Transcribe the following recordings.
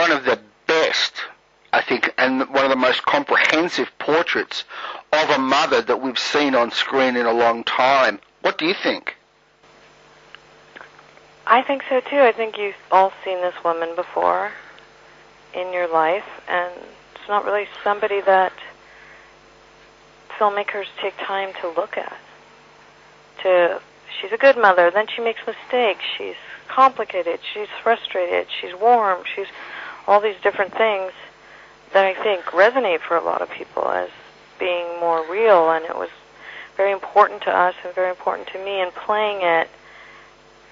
one of the best, I think, and one of the most comprehensive portraits of a mother that we've seen on screen in a long time. What do you think? I think so too. I think you've all seen this woman before in your life, and it's not really somebody that filmmakers take time to look at. She's a good mother, then she makes mistakes, she's complicated, she's frustrated, she's warm, she's all these different things that I think resonate for a lot of people as being more real, and it was very important to us and very important to me in playing it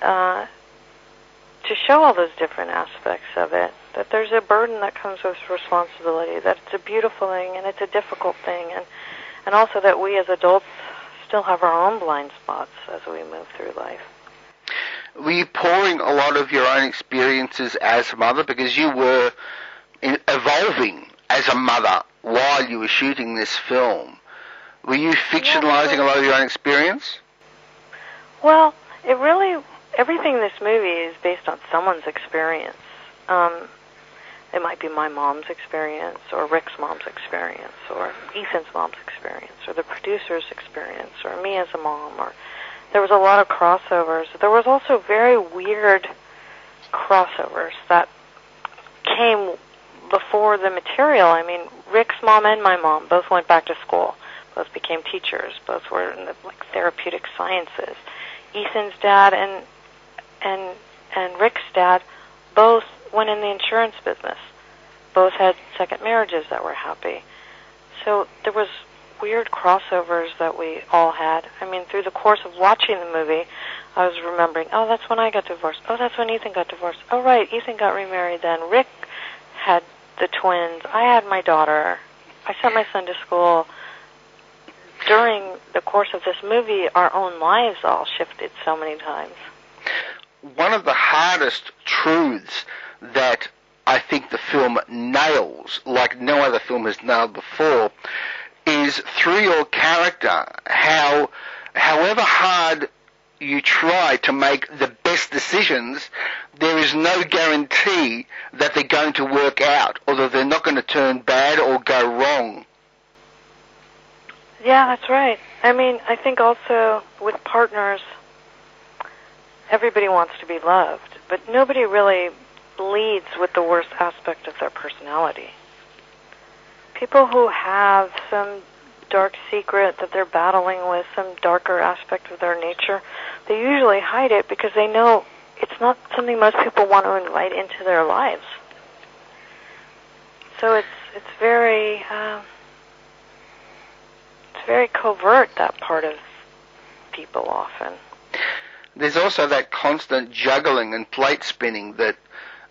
to show all those different aspects of it, that there's a burden that comes with responsibility, that it's a beautiful thing and it's a difficult thing, and also that we as adults still have our own blind spots as we move through life. Were you pouring a lot of your own experiences as a mother, because you were evolving as a mother while you were shooting this film? Were you fictionalizing a lot of your own experience? Well, everything in this movie is based on someone's experience. It might be my mom's experience, or Rick's mom's experience, or Ethan's mom's experience, or the producer's experience, or me as a mom. Or there was a lot of crossovers. There was also very weird crossovers that came before the material. I mean, Rick's mom and my mom both went back to school. Both became teachers. Both were in the therapeutic sciences. Ethan's dad and Rick's dad both went in the insurance business. Both had second marriages that were happy. So there was weird crossovers that we all had. I mean, through the course of watching the movie, I was remembering, oh, that's when I got divorced. Oh, that's when Ethan got divorced. Oh, right, Ethan got remarried then. Rick had the twins. I had my daughter. I sent my son to school. During the course of this movie, our own lives all shifted so many times. One of the hardest truths that I think the film nails, like no other film has nailed before, is through your character, however hard you try to make the best decisions, there is no guarantee that they're going to work out, or that they're not going to turn bad or go wrong. Yeah, that's right. I mean, I think also with partners, everybody wants to be loved, but nobody really leads with the worst aspect of their personality. People who have some dark secret that they're battling with, some darker aspect of their nature, they usually hide it because they know it's not something most people want to invite into their lives. So it's very covert, that part of people often. There's also that constant juggling and plate spinning that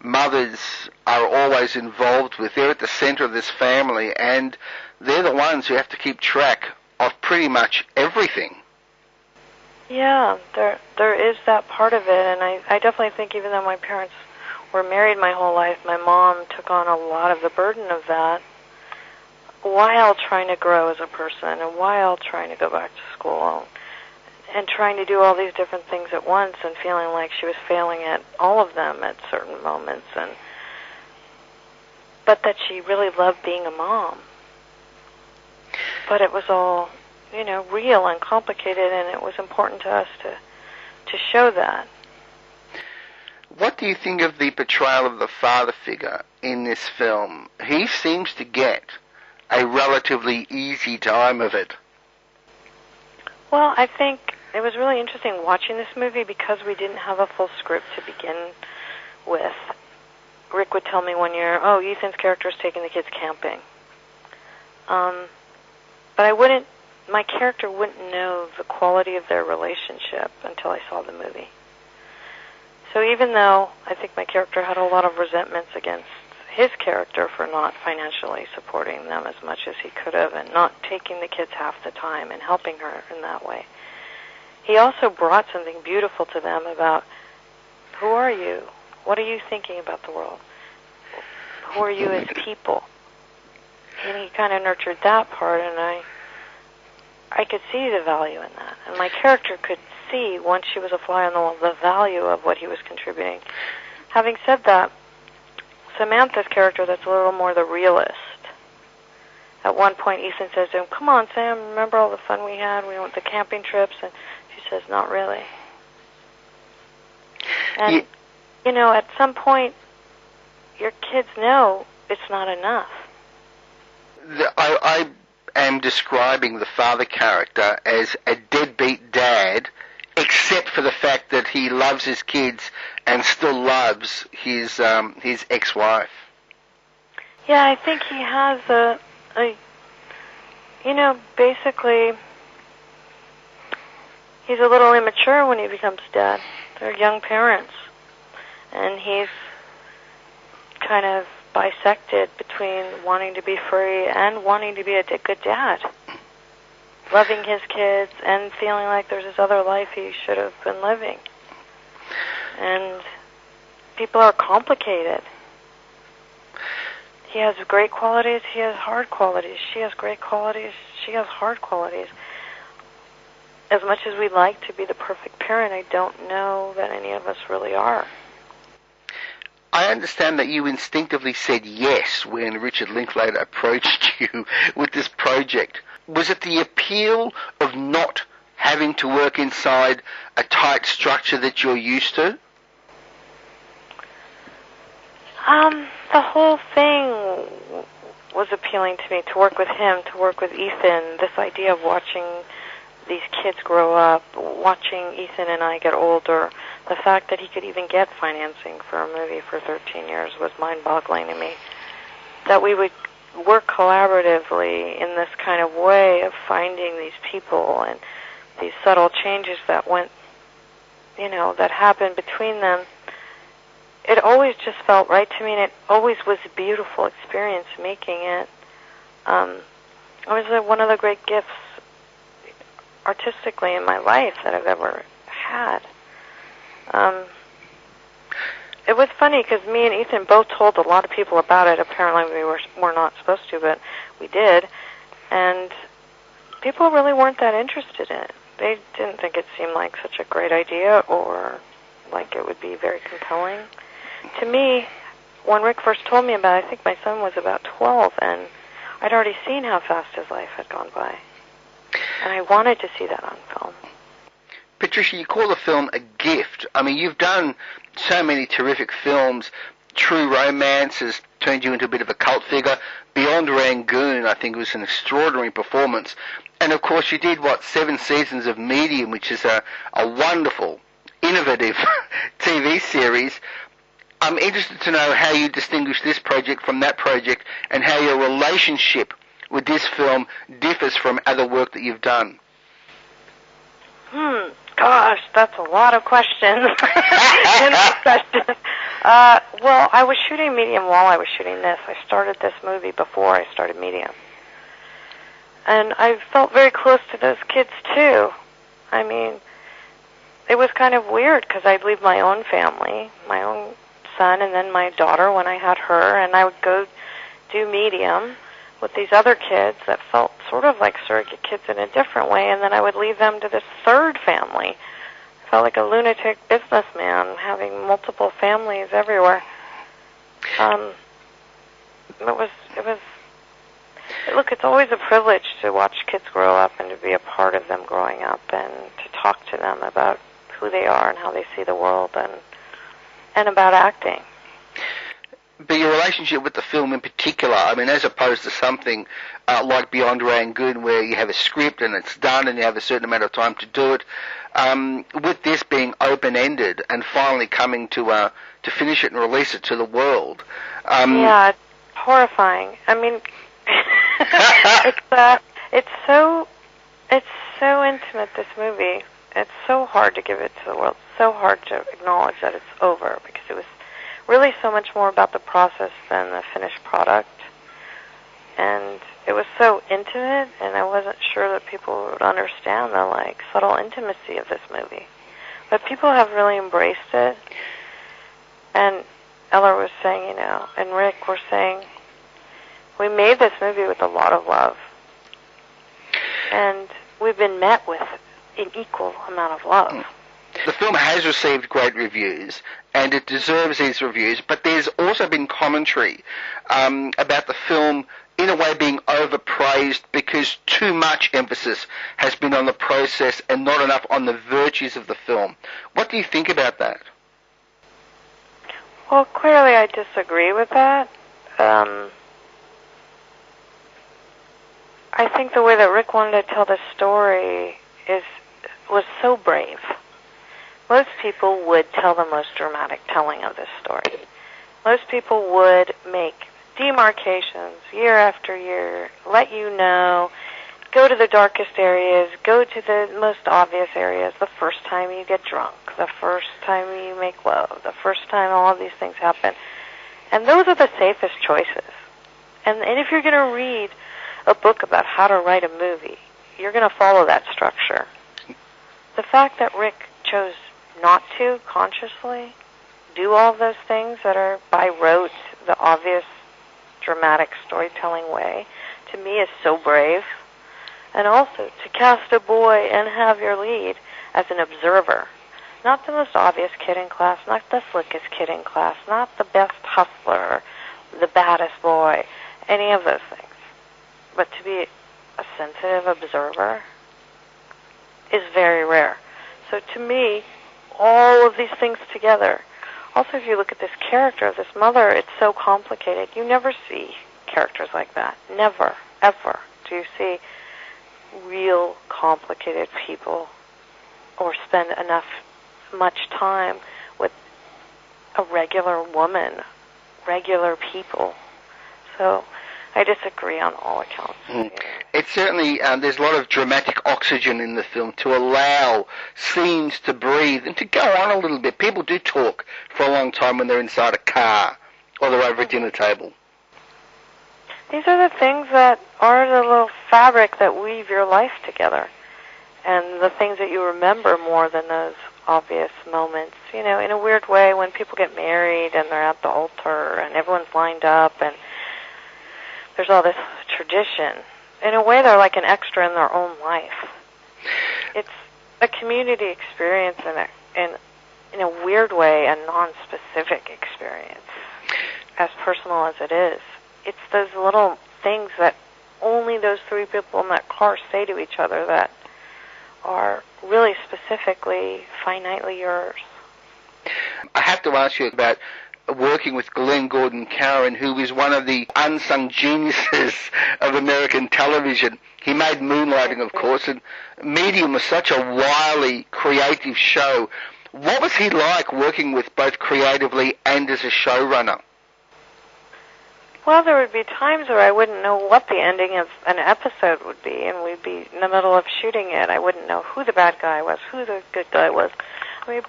mothers are always involved with. They're at the center of this family, and they're the ones who have to keep track of pretty much everything. Yeah, there is that part of it, and I definitely think even though my parents were married my whole life, my mom took on a lot of the burden of that while trying to grow as a person and while trying to go back to school and trying to do all these different things at once and feeling like she was failing at all of them at certain moments, but that she really loved being a mom. But it was all, real and complicated, and it was important to us to show that. What do you think of the portrayal of the father figure in this film? He seems to get a relatively easy time of it. Well, I think it was really interesting watching this movie because we didn't have a full script to begin with. Rick would tell me one year, oh, Ethan's character is taking the kids camping. But my character wouldn't know the quality of their relationship until I saw the movie. So even though I think my character had a lot of resentments against his character for not financially supporting them as much as he could have and not taking the kids half the time and helping her in that way, he also brought something beautiful to them about who are you? What are you thinking about the world? Who are you as people? And he kind of nurtured that part, and I could see the value in that. And my character could see, once she was a fly on the wall, the value of what he was contributing. Having said that, Samantha's character that's a little more the realist. At one point, Ethan says to him, "Come on, Sam, remember all the fun we had? We went to camping trips." And she says, "Not really." And, you know, at some point, your kids know it's not enough. I am describing the father character as a deadbeat dad, except for the fact that he loves his kids and still loves his ex-wife. Yeah, I think he has you know, basically, he's a little immature when he becomes dad. They're young parents. And he's kind of bisected between wanting to be free and wanting to be a good dad. Loving his kids and feeling like there's this other life he should have been living. And people are complicated. He has great qualities, he has hard qualities. She has great qualities, she has hard qualities. As much as we'd like to be the perfect parent, I don't know that any of us really are. I understand that you instinctively said yes when Richard Linklater approached you with this project. Was it the appeal of not having to work inside a tight structure that you're used to? The whole thing was appealing to me, to work with him, to work with Ethan, this idea of watching these kids grow up, watching Ethan and I get older. The fact that he could even get financing for a movie for 13 years was mind-boggling to me. That we would work collaboratively in this kind of way of finding these people and these subtle changes that went, you know, that happened between them. It always just felt right to me, and it always was a beautiful experience making it. It was one of the great gifts artistically in my life that I've ever had. It was funny because me and Ethan both told a lot of people about it. Apparently we were not supposed to, but we did. And people really weren't that interested in it. They didn't think it seemed like such a great idea or like it would be very compelling. To me, when Rick first told me about it, I think my son was about 12, and I'd already seen how fast his life had gone by. And I wanted to see that on film. Patricia, you call the film a gift. I mean, you've done so many terrific films. True Romance has turned you into a bit of a cult figure. Beyond Rangoon, I think, was an extraordinary performance. And, of course, you did, 7 seasons of Medium, which is a wonderful, innovative TV series. I'm interested to know how you distinguish this project from that project and how your relationship with this film differs from other work that you've done. Gosh, that's a lot of questions. Well, I was shooting Medium while I was shooting this. I started this movie before I started Medium. And I felt very close to those kids, too. I mean, it was kind of weird because I'd leave my own family, my own son, and then my daughter when I had her, and I would go do Medium with these other kids that felt sort of like surrogate kids in a different way, and then I would leave them to this third family. I felt like a lunatic businessman having multiple families everywhere. Look, it's always a privilege to watch kids grow up and to be a part of them growing up and to talk to them about who they are and how they see the world and about acting. But your relationship with the film in particular, I mean, as opposed to something like Beyond Rangoon where you have a script and it's done and you have a certain amount of time to do it, with this being open-ended and finally coming to finish it and release it to the world. Yeah, it's horrifying. I mean, it's so intimate, this movie. It's so hard to give it to the world, so hard to acknowledge that it's over, because it was really so much more about the process than the finished product. And it was so intimate, and I wasn't sure that people would understand the subtle intimacy of this movie. But people have really embraced it. And Ellar was saying, and Rick were saying, we made this movie with a lot of love. And we've been met with an equal amount of love. The film has received great reviews, and it deserves these reviews, but there's also been commentary about the film in a way being overpraised because too much emphasis has been on the process and not enough on the virtues of the film. What do you think about that? Well, clearly I disagree with that. I think the way that Rick wanted to tell the story was so brave. Most people would tell the most dramatic telling of this story. Most people would make demarcations year after year, let you know, go to the darkest areas, go to the most obvious areas, the first time you get drunk, the first time you make love, the first time all of these things happen. And those are the safest choices. And if you're going to read a book about how to write a movie, you're going to follow that structure. The fact that Rick chose not to consciously do all of those things that are by rote, the obvious dramatic storytelling way, to me is so brave. And also to cast a boy and have your lead as an observer, not the most obvious kid in class, not the slickest kid in class, not the best hustler, the baddest boy, any of those things, but to be a sensitive observer is very rare. So to me, all of these things together. Also, if you look at this character of this mother, it's so complicated. You never see characters like that. Never, ever do you see real complicated people or spend much time with a regular woman, regular people. So I disagree on all accounts. It's certainly, there's a lot of dramatic oxygen in the film to allow scenes to breathe and to go on a little bit. People do talk for a long time when they're inside a car or they're over a dinner table. These are the things that are the little fabric that weave your life together, and the things that you remember more than those obvious moments. You know, in a weird way, when people get married and they're at the altar and everyone's lined up and there's all this tradition, in a way they're like an extra in their own life. It's a community experience in a weird way, a non-specific experience, as personal as it is. It's those little things that only those three people in that car say to each other that are really specifically, finitely yours. I have to ask you about working with Glenn Gordon Caron, who is one of the unsung geniuses of American television. He made Moonlighting, of course, and Medium was such a wily, creative show. What was he like working with both creatively and as a showrunner? Well, there would be times where I wouldn't know what the ending of an episode would be, and we'd be in the middle of shooting it. I wouldn't know who the bad guy was, who the good guy was. I mean,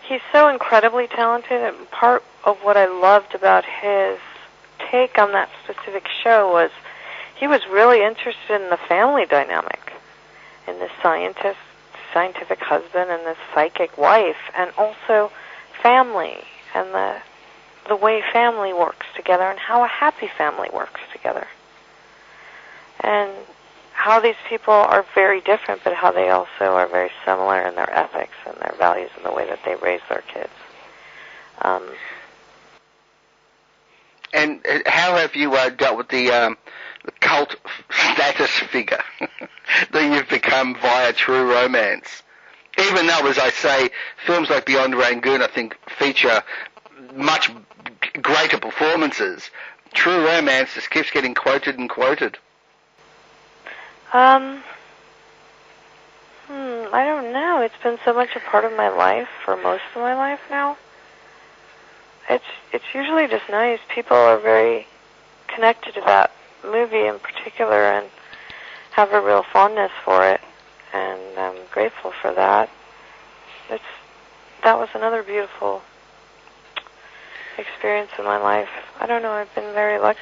he's so incredibly talented, and part of what I loved about his take on that specific show was he was really interested in the family dynamic, in this scientific husband and this psychic wife, and also family, and the way family works together and how a happy family works together. And how these people are very different, but how they also are very similar in their ethics and their values and the way that they raise their kids. And how have you dealt with the cult status figure that you've become via True Romance? Even though, as I say, films like Beyond Rangoon, I think, feature much greater performances, True Romance just keeps getting quoted and quoted. I don't know. It's been so much a part of my life for most of my life now. It's usually just nice. People are very connected to that movie in particular and have a real fondness for it, and I'm grateful for that. That was another beautiful experience in my life. I don't know, I've been very lucky.